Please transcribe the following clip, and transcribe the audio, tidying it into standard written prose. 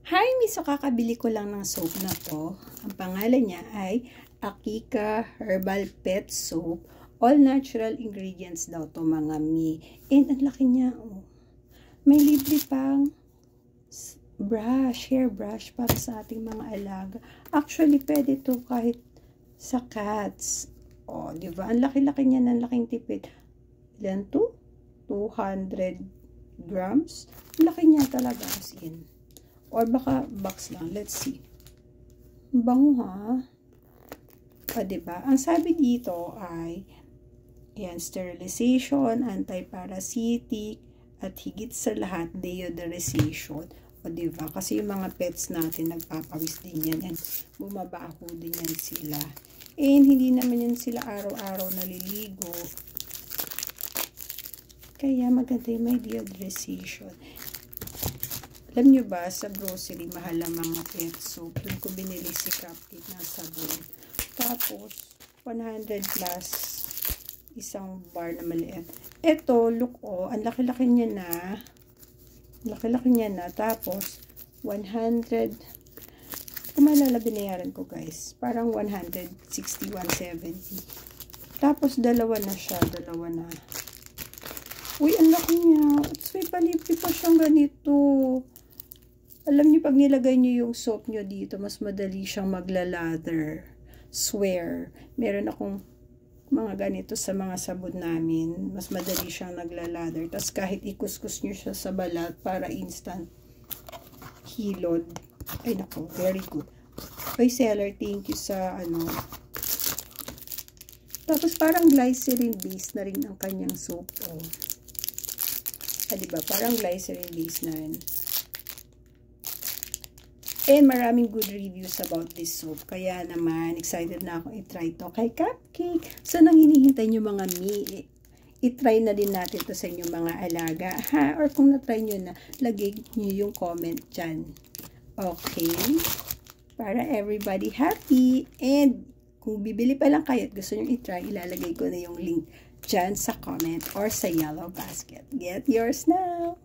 Hi, Miso, kakabili ko lang ng soap na to. Ang pangalan niya ay Akika Herbal Pet Soap. All natural ingredients daw to mga mi. And ang laki niya, oh. May libre pang brush, hair brush para sa ating mga alaga. Actually, pwede to kahit sa cats. Oh, di ba? Ang laki-laki niya, ng laking tipid. Ilan to? 200 grams. Ang laki niya talaga, as in. Or baka box lang. Let's see. Bango, ha? O, diba? Ang sabi dito ay yan, sterilization, anti-parasitic, at higit sa lahat, deodorization. O, diba? Kasi yung mga pets natin, nagpapawis din yan. And bumabaho din yan sila. And hindi naman yan sila araw-araw naliligo. Kaya maganda yung may deodorization. Alam nyo ba, sa grocery, mahal ang mga pet soap. Doon ko binili si Cupcake ng sabon. Tapos, 100 plus isang bar na maliit. Ito, look, oh, ang laki-laki niya na. Laki-laki niya na. Tapos, 100. Kung malala, binayaran ko, guys. Parang 160, 170. Tapos, dalawa na siya. Dalawa na. Uy, ang laki niya. May palipi pa siyang ganito. Alam niyo, pag nilagay niyo yung soap niyo dito, mas madali siyang maglalather. Swear. Meron akong mga ganito sa mga sabon namin. Mas madali siyang naglalather. Tapos kahit ikuskus niyo siya sa balat para instant hilod. Ay nako, very good. Oy, seller, thank you sa ano. Tapos parang glycerin base na rin ang kanyang soap. Oh. Ah, diba? Parang glycerin base na rin. And maraming good reviews about this soap. Kaya naman, excited na akong itry to kay Cupcake. So, nang hinihintay nyo mga mi, itry na din natin to sa inyong mga alaga. Ha? Or kung na-try nyo na, lagay nyo yung comment dyan. Okay? Para everybody happy. And, kung bibili pa lang kayo at gusto nyo itry, ilalagay ko na yung link dyan sa comment or sa yellow basket. Get yours now!